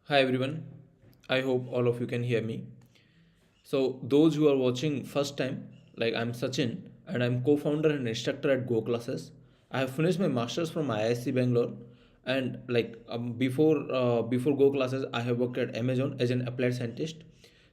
Hi everyone, I hope all of you can hear me. So, those who are watching first time, like I'm Sachin and I'm co founder and instructor at GoClasses. I have finished my master's from IISc Bangalore and before GoClasses, I have worked at Amazon as an applied scientist.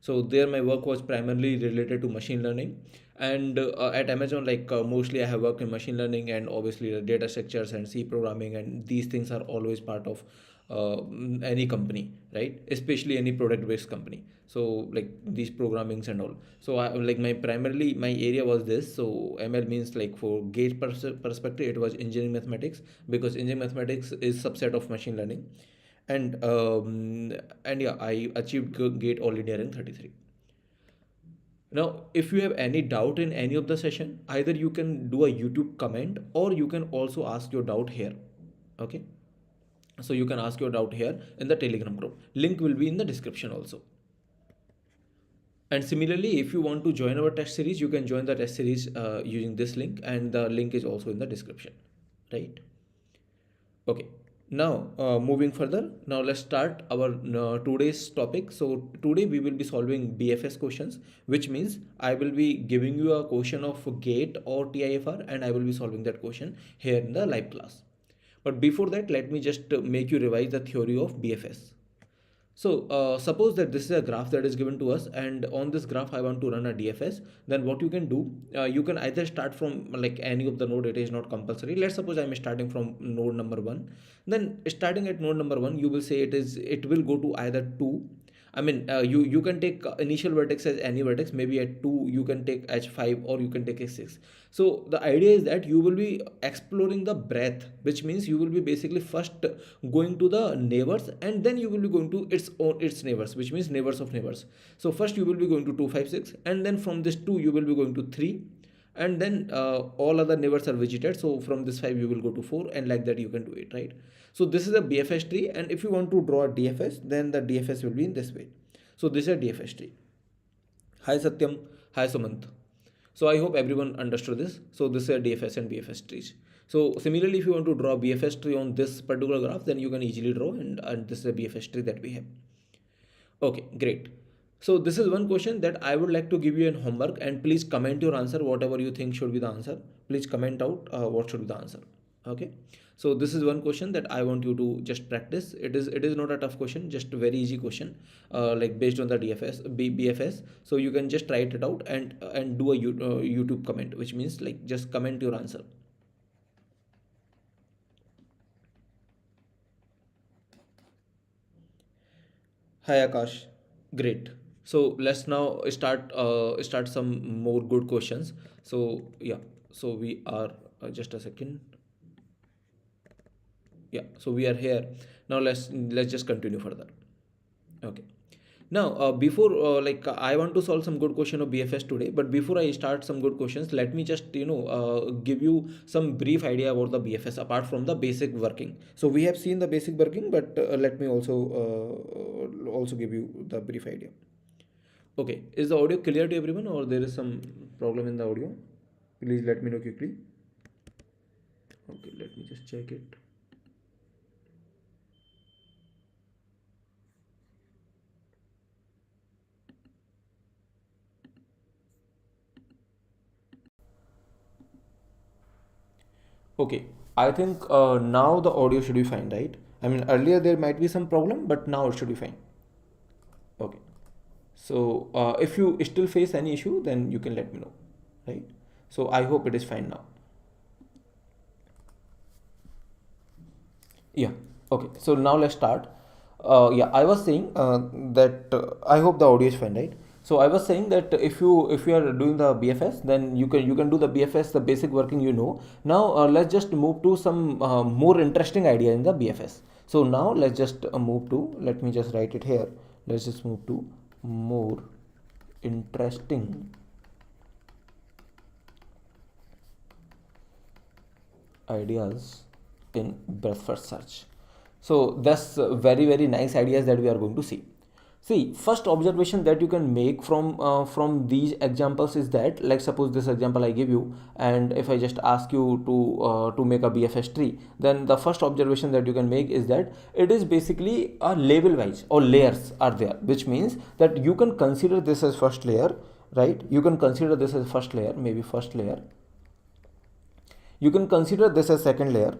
So, there my work was primarily related to machine learning. And at Amazon, mostly I have worked in machine learning and obviously the data structures and C programming, and these things are always part of any company, right? Especially any product based company. So like these programmings and all. So I like my primarily my area was this. So ML means like for gate perspective it was engineering mathematics, because engineering mathematics is subset of machine learning. And yeah, I achieved gate all India rank 33. Now, if you have any doubt in any of the session, either you can do a YouTube comment or you can also ask your doubt here. Okay. So you can ask your doubt here in the Telegram group. Link will be in the description also. And similarly, if you want to join our test series, you can join the test series using this link, and the link is also in the description, right? Okay. Now, moving further, now let's start our today's topic. So today we will be solving BFS questions, which means I will be giving you a question of GATE or TIFR, and I will be solving that question here in the live class. But before that, let me just make you revise the theory of BFS. So suppose that this is a graph that is given to us, and on this graph I want to run a DFS. Then what you can do, you can either start from like any of the node. It is not compulsory. Let's suppose I'm starting from node number one. Then starting at node number one, you will say it will go to either two. I mean, you can take initial vertex as any vertex. Maybe at 2 you can take h5 or you can take h6. So the idea is that you will be exploring the breadth, which means you will be basically first going to the neighbors, and then you will be going to its neighbors, which means neighbors of neighbors. So first you will be going to 2, 5, 6, and then from this 2 you will be going to 3, and then all other neighbors are visited. So from this 5 you will go to 4, and like that you can do it, right? So this is a BFS tree, and if you want to draw a DFS, then the DFS will be in this way. So this is a DFS tree. Hi Satyam, hi Sumant. So I hope everyone understood this. So this is a DFS and BFS trees. So similarly, if you want to draw a BFS tree on this particular graph, then you can easily draw, and this is a BFS tree that we have. Okay, great. So this is one question that I would like to give you an homework, and please comment your answer, whatever you think should be the answer. Please comment out what should be the answer. Okay. So this is one question that I want you to just practice. It is not a tough question, just a very easy question, like based on the BFS. So you can just write it out and do a YouTube comment, which means like just comment your answer. Hi Akash, great. So let's now start some more good questions. So yeah, so we are just a second. Yeah, so we are here now. Let's just continue further. Okay. Now, before I want to solve some good question of BFS today, but before I start some good questions, let me just give you some brief idea about the BFS apart from the basic working. So we have seen the basic working, but let me also give you the brief idea. Okay, is the audio clear to everyone, or there is some problem in the audio? Please let me know quickly. Okay, let me just check it. Okay, I think now the audio should be fine, right? I mean, earlier there might be some problem, but now it should be fine. Okay. So if you still face any issue, then you can let me know, right? So I hope it is fine now. Yeah. Okay. So now let's start. Yeah, I was saying that I hope the audio is fine, right? So I was saying that if you are doing the BFS, then you can do the BFS, the basic working you know. Now let's just move to some more interesting idea in the BFS. So now let's just move to. Let me just write it here. Let's just move to more interesting ideas in breadth first search. So that's very nice ideas that we are going to see. See, first observation that you can make from these examples is that, like suppose this example I give you, and if I just ask you to make a BFS tree, then the first observation that you can make is that it is basically a level wise, or layers are there, which means that you can consider this as first layer, right? You can consider this as first layer, maybe first layer. You can consider this as second layer.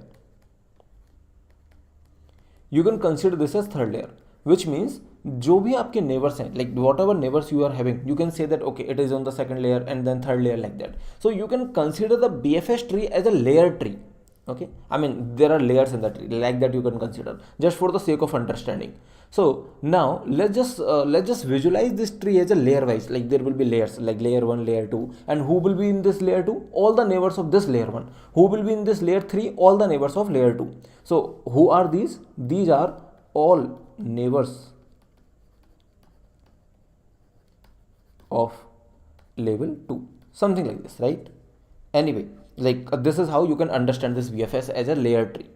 You can consider this as third layer, which means जो भी आपके neighbors हैं, like whatever neighbors you are having, you can say that okay, it is on the second layer and then third layer, like that. So you can consider the BFS tree as a layer tree. Okay, I mean there are layers in the tree, like that you can consider, just for the sake of understanding. So now let's just visualize this tree as a layer wise, like there will be layers like layer 1, layer 2, and who will be in this layer 2? All the neighbors of this layer 1. Who will be in this layer 3? All the neighbors of layer 2. So who are these? These are all neighbors of level 2, something like this, right? Anyway, like this is how you can understand this BFS as a layer tree,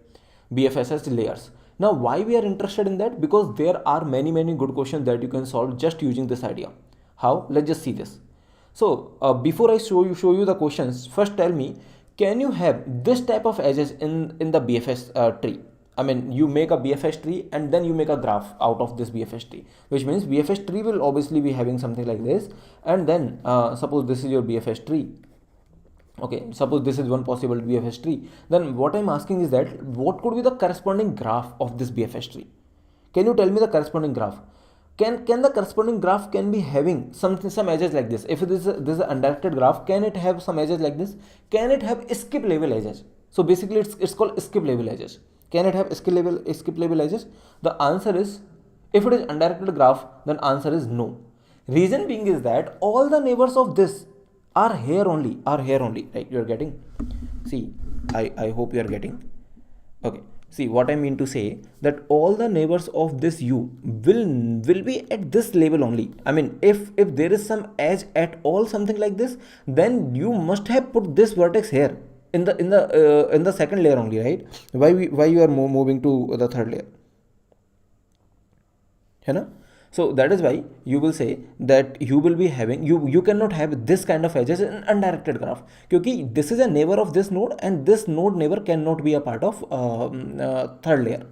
BFS as layers. Now why we are interested in that? Because there are many good questions that you can solve just using this idea. How? Let's just see this. So before I show you the questions, first tell me, can you have this type of edges in the BFS tree? I mean, you make a BFS tree and then you make a graph out of this BFS tree, which means BFS tree will obviously be having something like this. And then suppose this is your BFS tree. Okay, suppose this is one possible BFS tree. Then what I'm asking is that what could be the corresponding graph of this BFS tree? Can you tell me the corresponding graph? Can the corresponding graph can be having some edges like this? If this is an undirected graph, can it have some edges like this? Can it have skip level edges? So basically it's called skip level edges. Can it have skip level edges? The answer is, if it is undirected graph, then answer is no. Reason being is that all the neighbors of this are here only, right? You are getting? See, I hope you are getting. Okay. See what I mean to say, that all the neighbors of this U will be at this level only. I mean, if there is some edge at all, something like this, then you must have put this vertex here in the second layer only, right? Why you are moving to the third layer? है ना? So that is why you will say that you will be having, you cannot have this kind of edges in undirected graph, because this is a neighbor of this node and this node neighbor cannot be a part of third layer,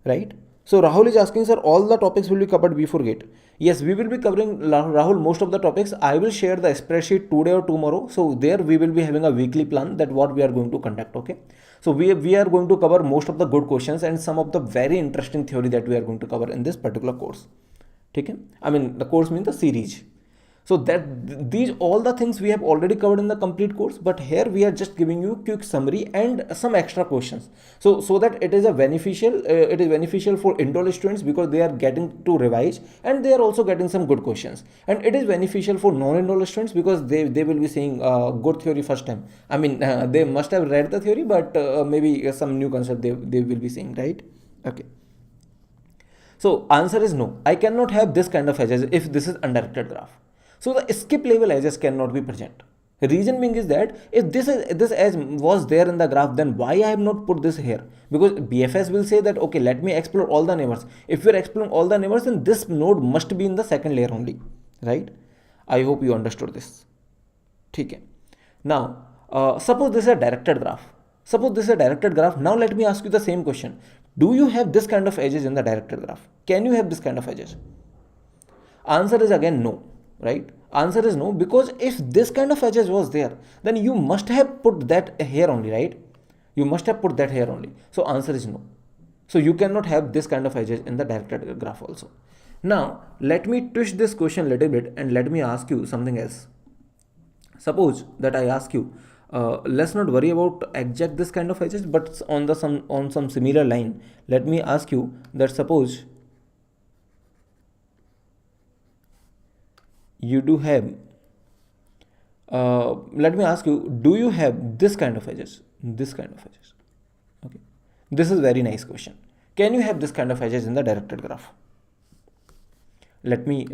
right? So Rahul is asking, sir, all the topics will be covered before GATE. Yes, we will be covering, Rahul, most of the topics. I will share the spreadsheet today or tomorrow. So there we will be having a weekly plan that what we are going to conduct. Okay. So we are going to cover most of the good questions and some of the very interesting theory that we are going to cover in this particular course. Okay. I mean, the course means the series. So that these all the things we have already covered in the complete course, but here we are just giving you quick summary and some extra questions. So that it is beneficial for enrolled students, because they are getting to revise and they are also getting some good questions. And it is beneficial for non-enrolled students, because they will be seeing good theory first time. I mean, they must have read the theory, but maybe some new concept they will be seeing, right? Okay. So answer is no. I cannot have this kind of edges if this is undirected graph. So the skip level edges cannot be present. Reason being is that if this edge was there in the graph, then why I have not put this here? Because BFS will say that okay, let me explore all the neighbors. If we are exploring all the neighbors, then this node must be in the second layer only, right? I hope you understood this. Okay. Now suppose this is a directed graph. Now let me ask you the same question. Do you have this kind of edges in the directed graph? Can you have this kind of edges? Answer is again no. Right? Answer is no, because if this kind of edges was there, then you must have put that here only, right? You must have put that here only. So answer is no. So you cannot have this kind of edges in the directed graph also. Now let me twist this question a little bit and let me ask you something else. Suppose that I ask you, let's not worry about exact this kind of edges, but on some similar line, let me ask you that suppose you do have, let me ask you, do you have this kind of edges? Okay, this is very nice question. Can you have this kind of edges in the directed graph? Let me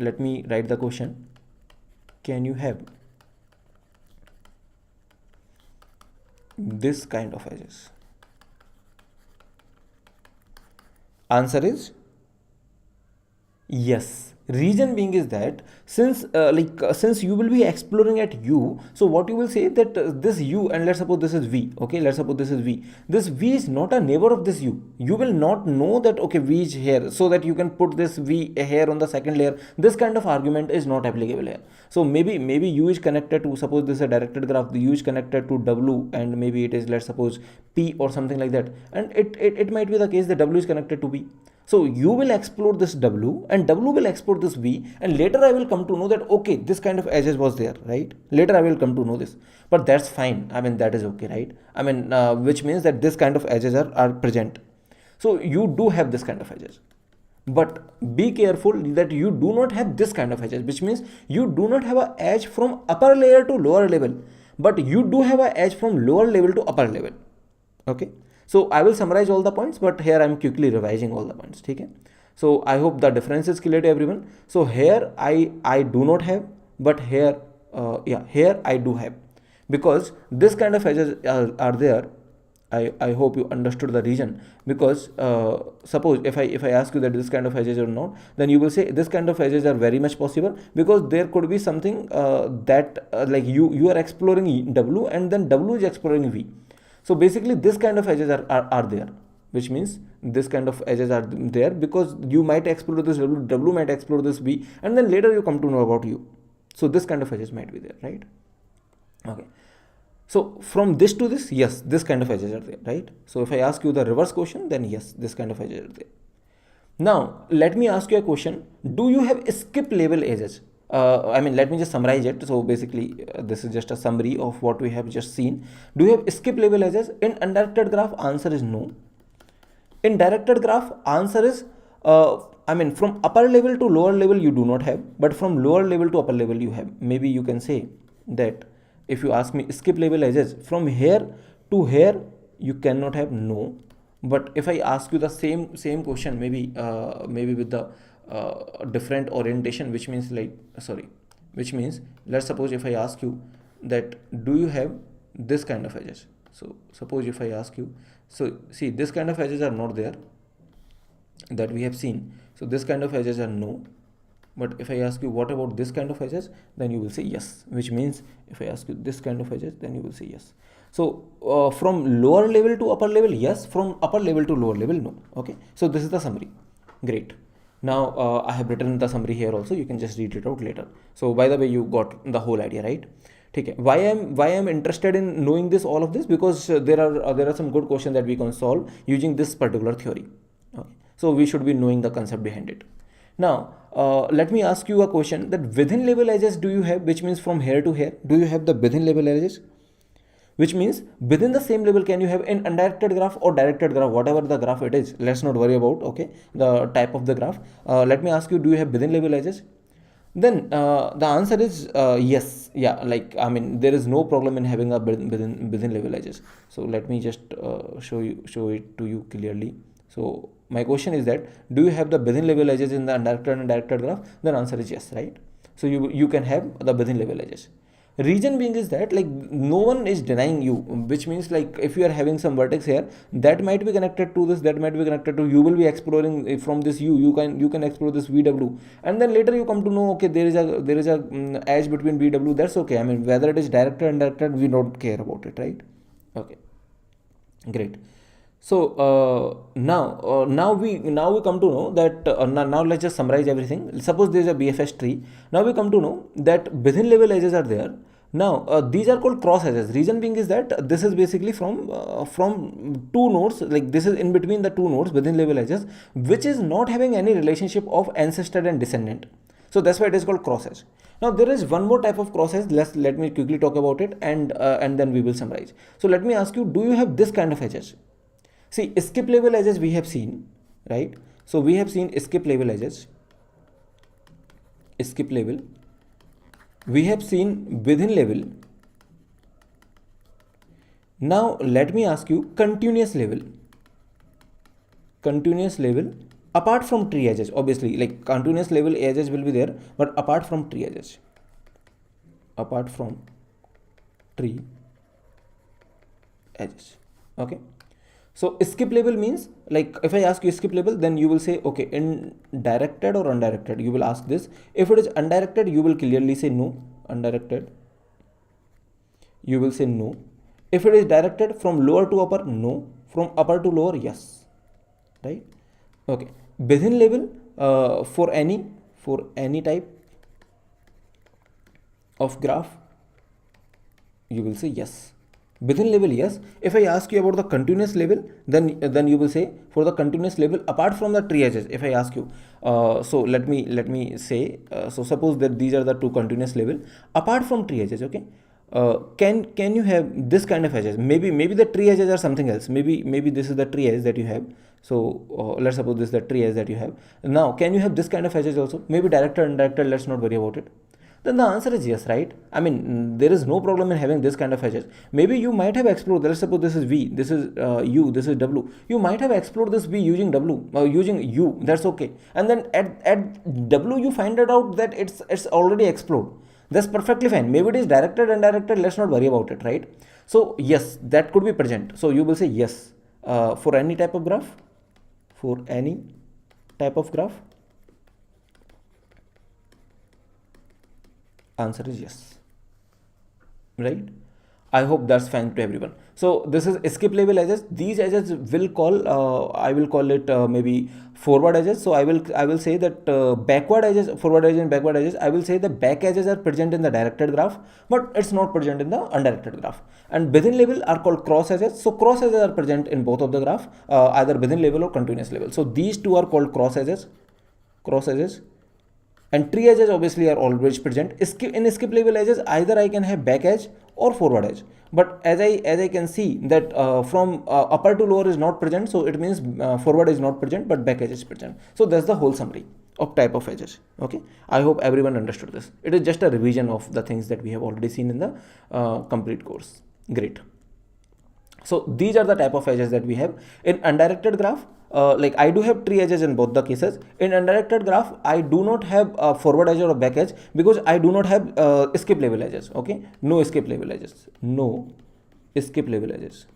write the question. Can you have this kind of edges? Answer is Yes, reason being is that since you will be exploring at u, so what you will say that this u, and let's suppose this is v, okay, let's suppose this is v, this v is not a neighbor of this u. You will not know that okay v is here, so that you can put this v here on the second layer. This kind of argument is not applicable here. So maybe u is connected to, suppose this is a directed graph, the u is connected to w, and maybe it is, let's suppose, p or something like that, and it might be the case that w is connected to b. So you will explore this W and W will explore this V, and later I will come to know that okay, this kind of edges was there, right? Later I will come to know this, but that's fine. I mean, that is okay, right? I mean, which means that this kind of edges are present. So you do have this kind of edges, but be careful that you do not have this kind of edges, which means you do not have a edge from upper layer to lower level, but you do have a edge from lower level to upper level. Okay. So I will summarize all the points, but here I am quickly revising all the points. Okay. So I hope the difference is clear to everyone. So here I do not have, but here here I do have, because this kind of edges are there. I hope you understood the reason, because suppose if I ask you that this kind of edges or not, then you will say this kind of edges are very much possible, because there could be something that like you are exploring W and then W is exploring V. So basically this kind of edges are there, which means this kind of edges are there because you might explore this W, W might explore this V, and then later you come to know about U. So this kind of edges might be there, right? Okay. So from this to this, yes, this kind of edges are there, right? So if I ask you the reverse question, then yes, this kind of edges are there. Now let me ask you a question. Do you have skip label edges? I mean, let me just summarize it. So basically this is just a summary of what we have just seen. Do you have skip label edges? In undirected graph, answer is no. In directed graph, answer is I mean, from upper level to lower level you do not have, but from lower level to upper level you have. Maybe you can say that if you ask me skip label edges from here to here, you cannot have, no. But if I ask you the same question, maybe maybe with the different orientation, which means which means let's suppose if I ask you that do you have this kind of edges. So suppose if I ask you, so see, this kind of edges are not there that we have seen, so this kind of edges are no. But if I ask you what about this kind of edges, then you will say yes, which means if I ask you this kind of edges, then you will say yes. So from lower level to upper level, yes. From upper level to lower level, no. Okay, so this is the summary. Great. Now I have written the summary here also, you can just read it out later. So by the way, you got the whole idea, right? Okay. Why I'm interested in knowing this, all of this, because there are some good questions that we can solve using this particular theory. Okay. So we should be knowing the concept behind it. Now let me ask you a question, that within label edges do you have, which means from here to here, do you have the within label edges? Which means within the same label, can you have in undirected graph or directed graph, whatever the graph it is, let's not worry about, okay, the type of the graph. Let me ask you, do you have within label edges? Then the answer is yes. Yeah, like I mean, there is no problem in having a within label edges. So let me just show it to you clearly. So my question is that, do you have the within label edges in the undirected and directed graph? Then answer is yes, right? So you can have the within label edges. Reason being is that like no one is denying you, which means like if you are having some vertex here that might be connected to this, that might be connected to, you will be exploring from this you can explore this VW, and then later you come to know okay, there is a edge between VW. That's okay. I mean, whether it is directed or undirected, we don't care about it, right? Okay, great. So now we come to know that now let's just summarize everything. Suppose there is a BFS tree. Now we come to know that within level edges are there. Now these are called cross edges. Reason being is that this is basically from two nodes, like this is in between the two nodes within level edges, which is not having any relationship of ancestor and descendant. So that's why it is called cross edge. Now there is one more type of cross edge. Let me quickly talk about it, and then we will summarize. So let me ask you, do you have this kind of edges? See, skip label edges we have seen, right? So we have seen skip label edges, skip label. We have seen within label. Now let me ask you continuous label. Continuous label apart from tree edges, obviously, like continuous label edges will be there, but apart from tree edges. Apart from tree edges. Okay. So skip label means, like if I ask you skip label, then you will say, okay, in directed or undirected, you will ask this. If it is undirected, you will clearly say no. Undirected, you will say no. If it is directed from lower to upper, no. From upper to lower, yes. Right? Okay. Within label, for any type of graph, you will say yes. Within label, yes. If I ask you about the continuous label, then you will say for the continuous label apart from the tree edges. If I ask you, so let me say, so suppose that these are the two continuous label apart from tree edges. Okay, can you have this kind of edges? Maybe the tree edges are something else. Maybe this is the tree edge that you have. So let's suppose this is the tree edge that you have. Now can you have this kind of edges also? Maybe directed, undirected. Let's not worry about it. Then the answer is yes, right? I mean, there is no problem in having this kind of edges. Maybe you might have explored, let's suppose this is V, this is U, this is W. You might have explored this V using W, using U, that's okay. And then at W, you find it out that it's already explored. That's perfectly fine. Maybe it is directed, undirected, let's not worry about it, right? So yes, that could be present. So you will say yes for any type of graph, for any type of graph. Answer is yes, right? I hope that's fine to everyone. So this is skip label edges. These edges will call, I will call it maybe forward edges. So I will say that backward edges, forward edges and backward edges, I will say the back edges are present in the directed graph, but it's not present in the undirected graph. And within label are called cross edges. So cross edges are present in both of the graph, either within label or continuous label. So these two are called cross edges. And tree edges obviously are always present. In skip label edges, either I can have back edge or forward edge. But as I can see that from upper to lower is not present, so it means forward is not present, but back edge is present. So that's the whole summary of type of edges. Okay, I hope everyone understood this. It is just a revision of the things that we have already seen in the complete course. Great. So these are the type of edges that we have in undirected graph. Like I do have tree edges in both the cases. In undirected graph, I do not have a forward edge or a back edge because I do not have skip label edges. Okay, no skip label edges. No skip label edges.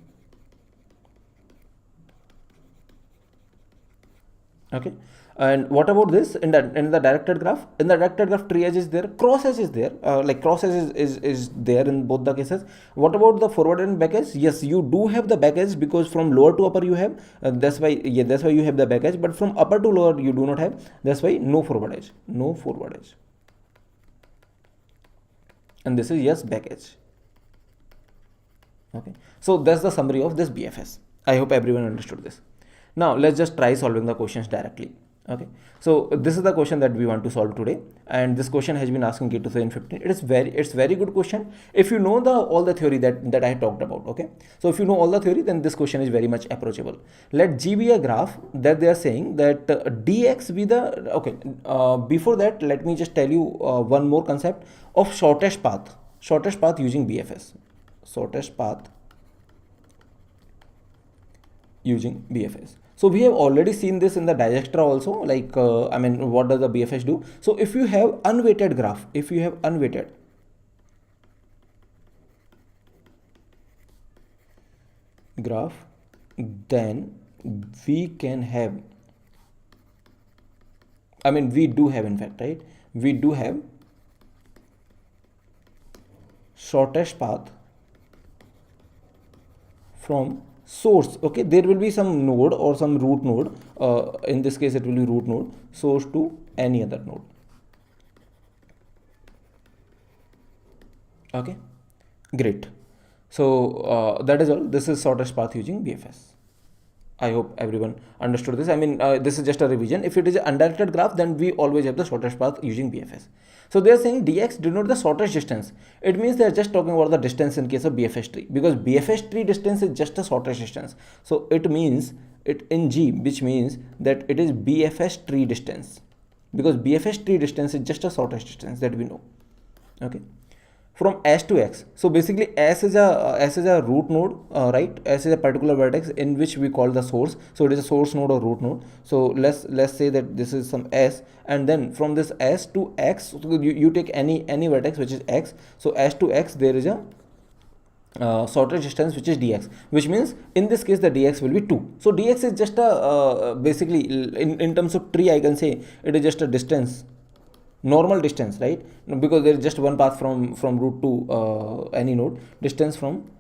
Okay. And what about this in the directed graph? In the directed graph, tree edge is there, cross edge is there. Like cross edge is there in both the cases. What about the forward and back edge? Yes, you do have the back edge because from lower to upper you have. That's why you have the back edge. But from upper to lower you do not have. That's why no forward edge. No forward edge. And this is yes, back edge. Okay. So that's the summary of this BFS. I hope everyone understood this. Now let's just try solving the questions directly. Okay, so this is the question that we want to solve today, and this question has been asking GATE 2015. It's very good question if you know all the theory that I talked about. Okay, so if you know all the theory, then this question is very much approachable. Let G be a graph that they are saying that dx be the okay. Before that, let me just tell you one more concept of shortest path using BFS. Shortest path using BFS. So we have already seen this in the Digestra also, like I mean, what does the BFS do? So if you have unweighted graph, then we can have, I mean, we do have, in fact, right? We do have shortest path from source. Okay, there will be some node or some root node. In this case, it will be root node, source to any other node. Okay, great. So that is all. This is shortest path using BFS. I hope everyone understood this. I mean, this is just a revision. If it is an undirected graph, then we always have the shortest path using BFS. So they are saying dx denote the shortest distance. It means they are just talking about the distance in case of BFS tree, because BFS tree distance is just the shortest distance. So it means it in G, which means that it is BFS tree distance, because BFS tree distance is just a shortest distance that we know. Okay, from S to X. So basically S is a root node, right? S is a particular vertex in which we call the source. So it is a source node or root node. So let's say that this is some S, and then from this S to X, so you take any vertex which is X. So S to X, there is a shortest distance, which is dx, which means in this case the dx will be 2. So dx is just a basically in terms of tree I can say it is just a distance, normal distance, right? Because there is just one path from root to any node, distance from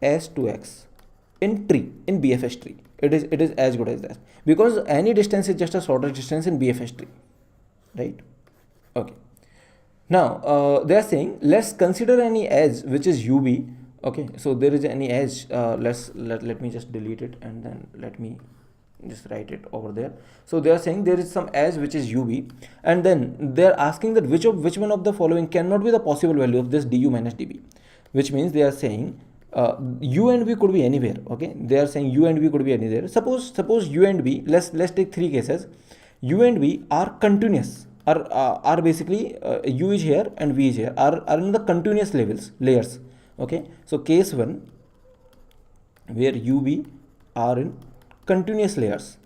s to x in tree, in BFS tree. It is as good as that, because any distance is just a shortest distance in BFS tree, right? Okay. Now they are saying let's consider any edge which is ub. Okay, so there is any edge, let me just delete it and then let me just write it over there. So they are saying there is some edge which is ub, and then they are asking that which one of the following cannot be the possible value of this du minus db, which means they are saying u and v could be anywhere. Okay, they are saying u and v could be anywhere. Suppose u and v, let's take three cases. U and v are continuous, are basically u is here and v is here, are in the continuous layers. Okay, so case 1 where u v are in continuous layers.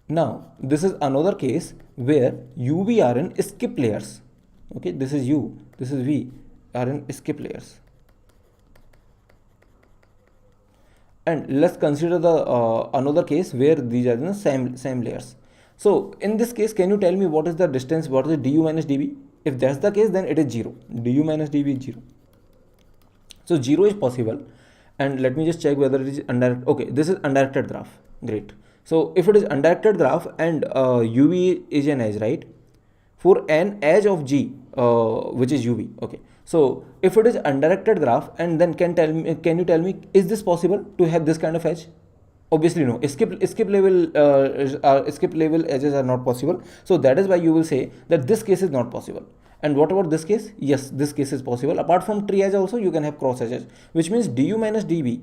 Now this is another case where u v are in skip layers. Okay, this is u, this is v, are in skip layers. And let's consider the another case where these are in the same layers. So in this case, can you tell me what is the distance, what is du minus db? If that's the case, then it is 0. Du minus db is 0. So 0 is possible. And let me just check whether it is undirected. Okay, this is undirected graph. Great. So if it is undirected graph and uv is an edge, right? For an edge of g, which is uv. Okay. So if it is undirected graph, and then can you tell me, is this possible to have this kind of edge? Obviously no. Skip level edges are not possible. So that is why you will say that this case is not possible. And what about this case? Yes, this case is possible. Apart from tree edge also you can have cross edges, which means du minus db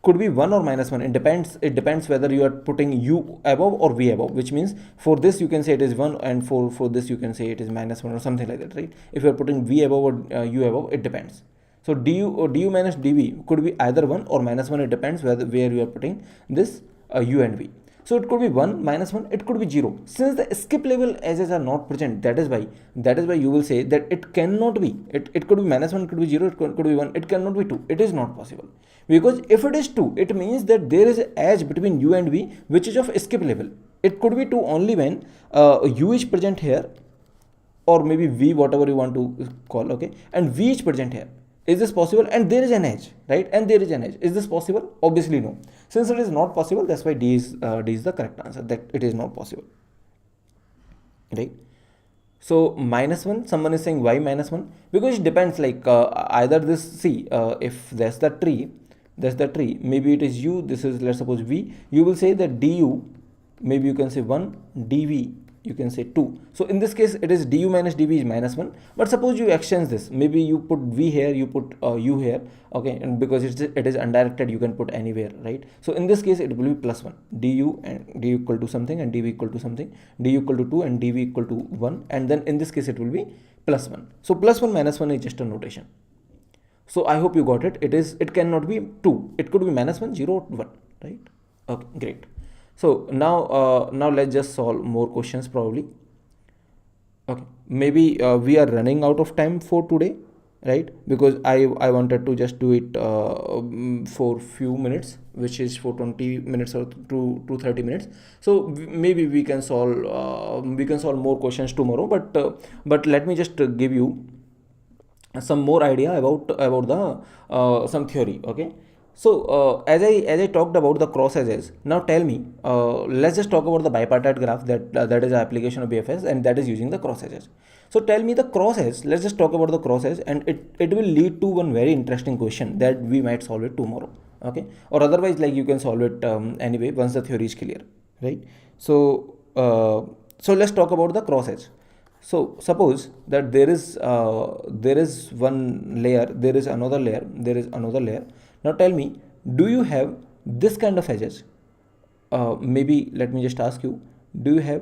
could be 1 or minus 1. It depends whether you are putting u above or v above, which means for this you can say it is 1, and for this you can say it is minus 1 or something like that, right? If you are putting v above or u above, it depends. So du minus dv could be either 1 or minus 1. It depends where you are putting this u and v. So it could be 1, minus 1, it could be 0. Since the skip level edges are not present, that is why you will say that it cannot be. It could be minus 1, it could be 0, it could be 1, it cannot be 2. It is not possible. Because if it is 2, it means that there is an edge between u and v which is of skip level. It could be 2 only when u is present here, or maybe v, whatever you want to call, okay, and v is present here. Is this possible? And there is an edge, right? And there is an edge. Is this possible? Obviously no. Since it is not possible, that's why D is the correct answer, that it is not possible, right? So minus 1, someone is saying why minus 1? Because it depends, like either this, see, if that's the tree, maybe it is u, this is, let's suppose v, you will say that du, maybe you can say 1, dv, you can say 2. So in this case, it is du minus dv is minus 1. But suppose you exchange this, maybe you put v here, you put u here, okay, and because it is undirected, you can put anywhere, right? So in this case, it will be plus 1, du and du equal to something and dv equal to something, du equal to 2 and dv equal to 1, and then in this case, it will be plus 1. So plus 1 minus 1 is just a notation. So I hope you got it. It cannot be 2. It could be minus 1, 0, 1, right? Okay, great. So now let's just solve more questions probably. Okay, maybe we are running out of time for today, right? Because I wanted to just do it for few minutes, which is for 20 minutes or to 30 minutes. So maybe we can solve more questions tomorrow. But let me just give you some more idea about the some theory. Okay. So as I talked about the cross edges, now tell me, let's just talk about the bipartite graph that is the application of BFS, and that is using the cross edges. So tell me the cross edge. Let's just talk about the cross edge, and it will lead to one very interesting question that we might solve it tomorrow. Okay, or otherwise, like, you can solve it anyway once the theory is clear, right? So let's talk about the cross edge. So suppose that there is one layer, there is another layer, there is another layer. Now tell me, do you have this kind of edges? Maybe let me just ask you, do you have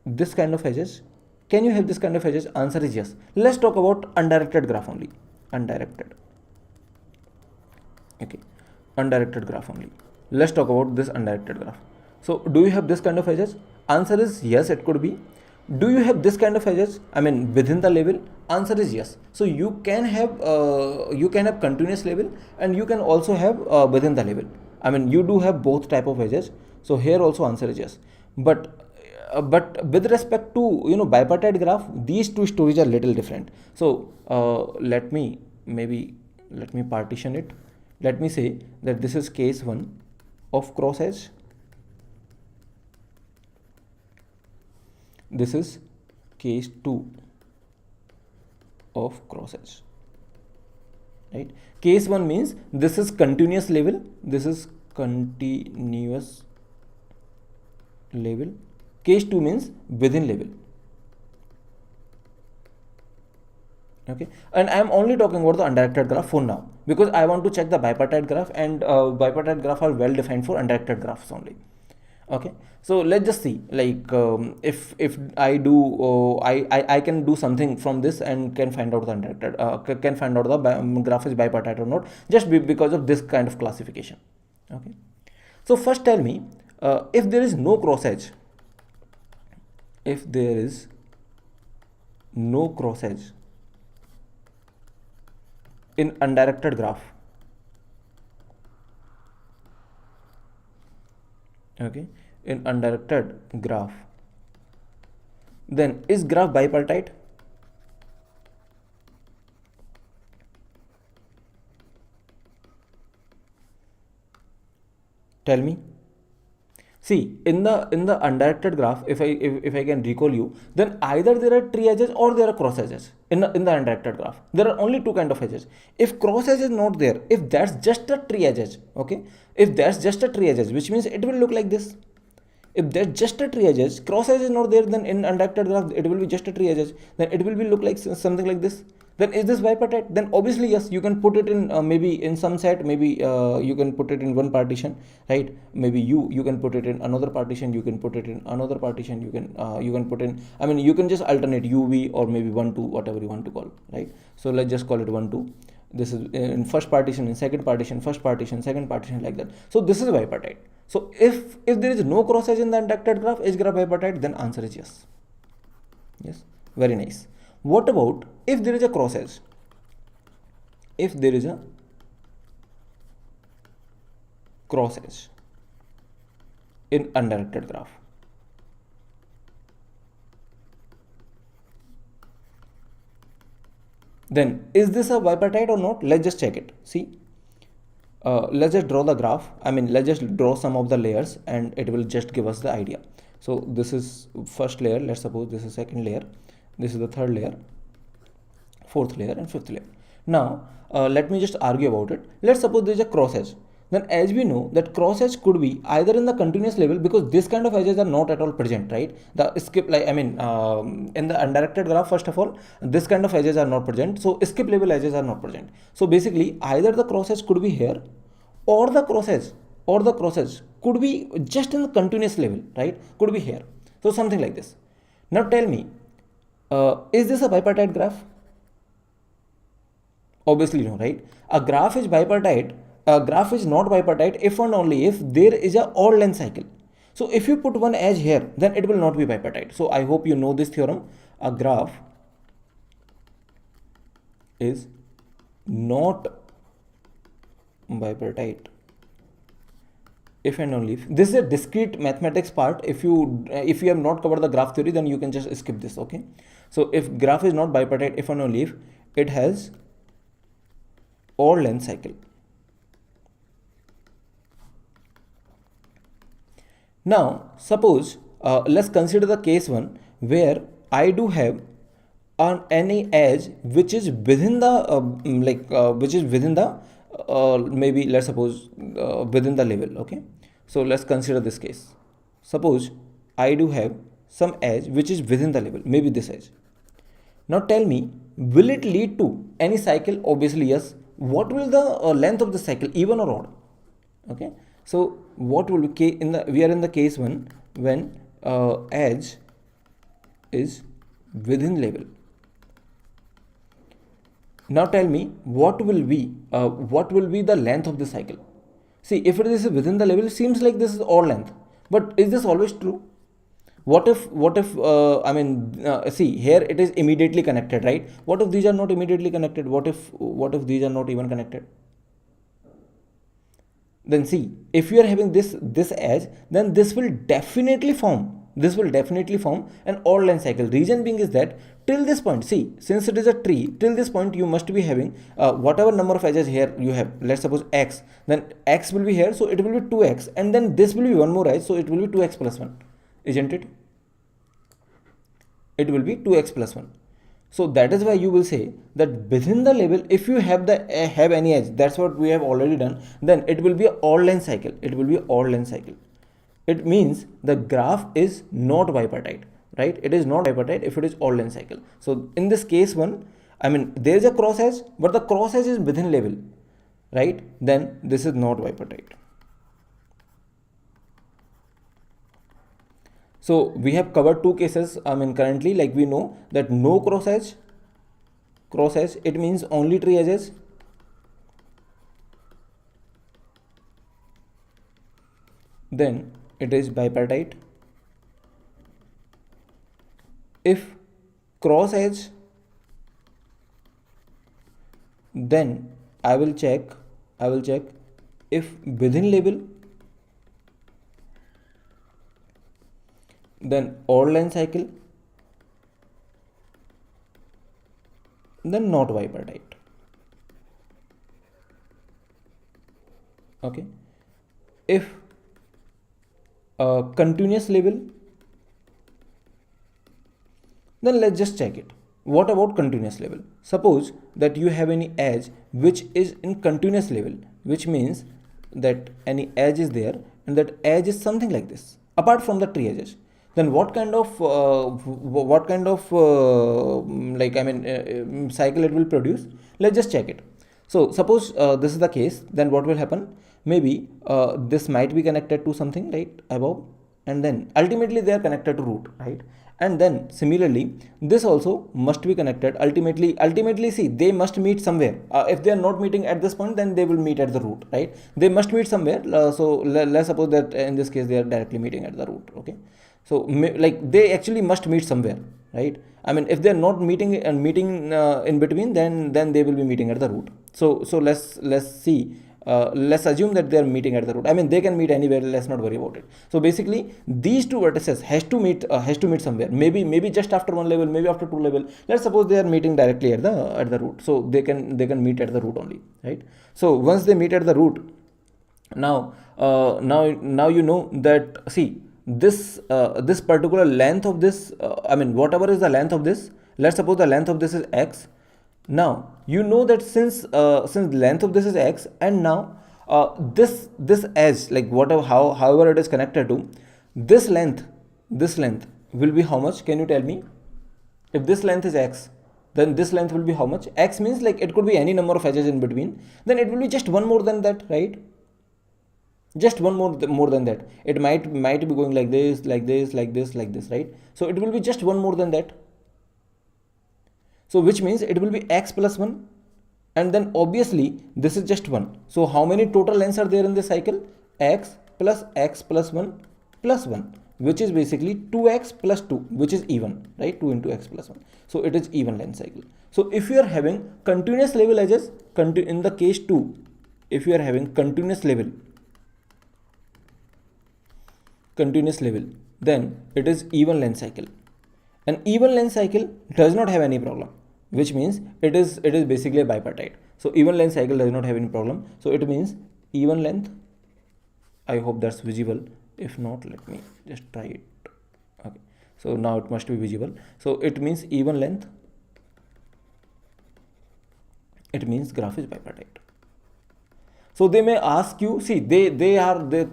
this kind of edges? Can you have this kind of edges? Answer is yes. Let's talk about undirected graph only. Undirected. Okay, undirected graph only. Let's talk about this undirected graph. So do you have this kind of edges? Answer is yes, it could be. Do you have this kind of edges? I mean, within the level? Answer is yes. So you can have continuous level, and you can also have within the level. I mean, you do have both type of edges. So here also answer is yes. But with respect to bipartite graph, these two stories are little different. So let me partition it. Let me say that this is case 1 of cross edge. This is case 2 of cross edge, right? Case 1 means this is continuous level, this is continuous level. Case 2 means within level. Okay, and I am only talking about the undirected graph for now, because I want to check the bipartite graph, and bipartite graph are well defined for undirected graphs only. Okay, so let's just see, like if I do I can do something from this and can find out the undirected can find out the graph is bipartite or not, just because of this kind of classification. Okay, so first tell me, if there is no cross edge, if there is no cross edge in undirected graph, okay, in undirected graph, then is graph bipartite? Tell me. See, in the undirected graph, if I can recall you, then either there are tree edges or there are cross edges. In the undirected graph, there are only two kind of edges. If cross edge is not there, if that's just a tree edges, okay, if that's just a tree edges, which means it will look like this. If there's just a tree edges, cross edge is not there, then in undirected graph it will be just a tree edges, then it will be look like something like this. Then is this bipartite? Then obviously yes, you can put it in maybe in some set, maybe you can put it in one partition, right? Maybe you can put it in another partition, you can put it in another partition, you can put in, I mean, you can just alternate UV or maybe 1 2, whatever you want to call, right? So let's just call it 1 2. This is in first partition, in second partition, first partition, second partition, like that. So this is bipartite. So if there is no cross edge in the undirected graph, is graph bipartite? Then answer is yes. Yes, very nice. What about if there is a cross edge? If there is a cross edge in undirected graph, then is this a bipartite or not? Let's just check it. See, let's just draw the graph. I mean, let's just draw some of the layers and it will just give us the idea. So this is first layer, let's suppose this is second layer, this is the third layer, fourth layer and fifth layer. Now let me just argue about it. Let's suppose there is a cross edge. Then as we know that cross edge could be either in the continuous level, because this kind of edges are not at all present, right? The skip, like I mean in the undirected graph, first of all, this kind of edges are not present, so skip level edges are not present. So basically either the cross edge could be here, or the cross edge could be just in the continuous level, right? Could be here. So something like this. Now tell me, is this a bipartite graph? Obviously no, right? A graph is bipartite. A graph is not bipartite if and only if there is a odd length cycle. So if you put one edge here, then it will not be bipartite. So I hope you know this theorem. A graph is not bipartite if and only if this is a discrete mathematics part. If you have not covered the graph theory, then you can just skip this. Okay, so if graph is not bipartite if and only if it has odd length cycle. Now suppose let's consider the case 1 where I do have on any edge which is within the which is within the maybe let's suppose within the level. Okay, so let's consider this case. Suppose I do have some edge which is within the level, maybe this edge. Now tell me, will it lead to any cycle? Obviously yes. What will the length of the cycle, even or odd? Okay, so what will be we are in the case 1 when edge is within level. Now tell me, what will be the length of the cycle? See, if it is within the level, it seems like this is odd length, but is this always true? what if I mean see here it is immediately connected, right? What if these are not immediately connected? What if these are not even connected? Then see, if you are having this edge, then this will definitely form an odd line cycle. Reason being is that till this point, see, since it is a tree, till this point you must be having whatever number of edges here you have, let's suppose x, then x will be here, so it will be 2x, and then this will be one more edge, so it will be 2x plus 1, isn't it? It will be 2x plus 1. So that is why you will say that within the label, if you have have any edge, that's what we have already done, then it will be an odd line cycle. It will be an odd line cycle. It means the graph is not bipartite, right? It is not bipartite if it is odd line cycle. So in this case one, I mean there is a cross edge, but the cross edge is within label, right? Then this is not bipartite. So we have covered two cases. I mean currently, like we know that no cross edge, it means only tree edges. Then it is bipartite. If cross edge, then I will check if within label, then odd line cycle, then not bipartite. Okay. If continuous label, then let's just check it. What about continuous label? Suppose that you have any edge which is in continuous label, which means that any edge is there and that edge is something like this, apart from the tree edges. Then what kind of cycle it will produce? Let's just check it. So suppose this is the case, then what will happen? Maybe this might be connected to something right above, and then ultimately they are connected to root, right? And then similarly this also must be connected ultimately see, they must meet somewhere. If they are not meeting at this point, then they will meet at the root, right? They must meet somewhere. So let's suppose that in this case they are directly meeting at the root. Okay, so like they actually must meet somewhere, right? I mean if they are not meeting and meeting in between, then they will be meeting at the root. So let's see, let's assume that they are meeting at the root. I mean they can meet anywhere, let's not worry about it. So basically these two vertices has to meet somewhere, maybe just after one level, maybe after two level. Let's suppose they are meeting directly at the root, so they can meet at the root only, right? So once they meet at the root, now you know that, see, this this particular length of this, I mean whatever is the length of this, let's suppose the length of this is x. Now you know that since length of this is x, and now this edge, like whatever, however it is connected to, this length will be how much? Can you tell me? If this length is x, then this length will be how much? X means like it could be any number of edges in between, then it will be just one more than that, right? Just one more than that. It might be going like this, right? So it will be just one more than that. So which means it will be x plus 1, and then obviously this is just 1. So how many total lengths are there in this cycle? X plus 1 plus 1, which is basically 2x plus 2, which is even, right? 2 into x plus 1. So it is even length cycle. So if you are having continuous level edges, in the case 2, if you are having continuous level, then it is even length cycle. An even length cycle does not have any problem, which means it is basically a bipartite. So even length cycle does not have any problem. So it means even length. I hope that's visible. If not, let me just try it. Okay, so now it must be visible. So it means even length. It means graph is bipartite. So they may ask you, see, they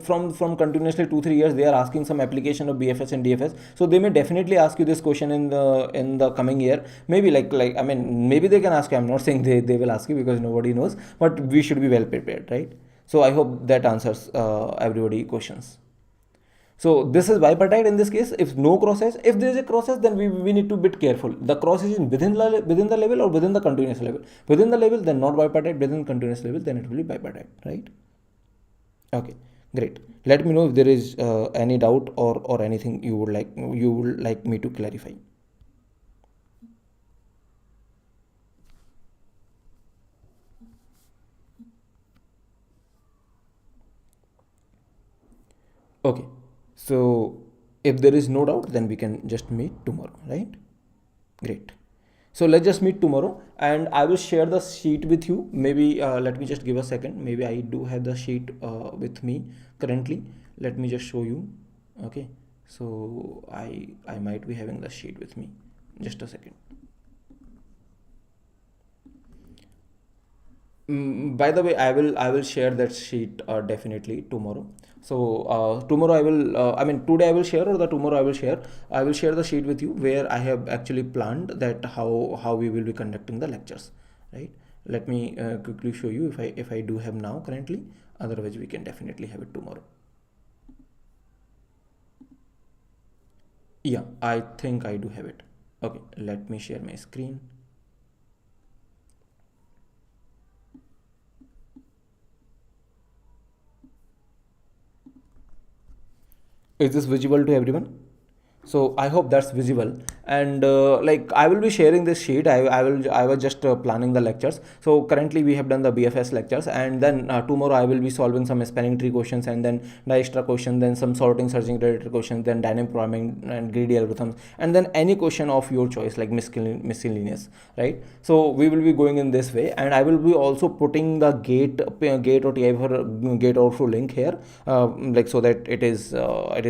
from continuously 2-3 years they are asking some application of BFS and DFS. So they may definitely ask you this question in the coming year. Maybe like I mean maybe they can ask you. I'm not saying they will ask you, because nobody knows, but we should be well prepared, right? So I hope that answers everybody questions. So this is bipartite in this case. If no cross edge, if there is a cross edge, then we need to be bit careful. The cross is within the level or within the continuous level. Within the level, then not bipartite. Within continuous level, then it will be bipartite, right? Okay, Great. Let me know if there is any doubt or anything you would like me to clarify. Okay. So if there is no doubt, then we can just meet tomorrow, right? Great. So let's just meet tomorrow, and I will share the sheet with you. Maybe let me just give a second. Maybe I do have the sheet with me currently. Let me just show you. Okay. So I might be having the sheet with me. Just a second. By the way, I will share that sheet definitely tomorrow. So tomorrow I mean today I will share, or the tomorrow I will share the sheet with you, where I have actually planned that how we will be conducting the lectures, right? Let me quickly show you if I do have now currently. Otherwise, we can definitely have it tomorrow. Yeah, I think I do have it. Okay, let me share my screen. Is this visible to everyone? So I hope that's visible. And like I will be sharing this sheet. I was just planning the lectures. So currently we have done the BFS lectures, and then tomorrow I will be solving some spanning tree questions, and then the extra question, then some sorting searching related questions, then dynamic programming and greedy algorithms, and then any question of your choice, like miscellaneous, right? So we will be going in this way, and I will be also putting the gate or gate overflow link here, like, so that it is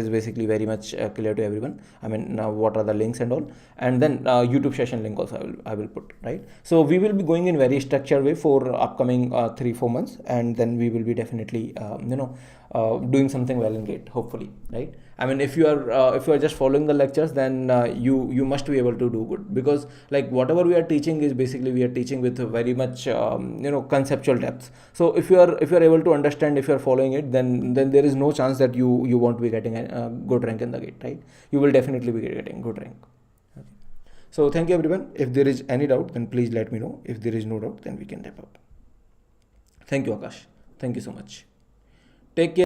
basically very much clear to everyone. I mean, what are the links and all, and then YouTube session link also I will put, right? So we will be going in very structured way for upcoming 3-4 months, and then we will be definitely doing something well in gate, hopefully, right? I mean, if you are just following the lectures, then you must be able to do good, because like whatever we are teaching is basically we are teaching with very much conceptual depth. So if you are able to understand, if you are following it, then there is no chance that you won't be getting a good rank in the gate, right? You will definitely be getting good rank. Okay. So thank you everyone. If there is any doubt, then please let me know. If there is no doubt, then we can wrap up. Thank you, Akash. Thank you so much. Take care.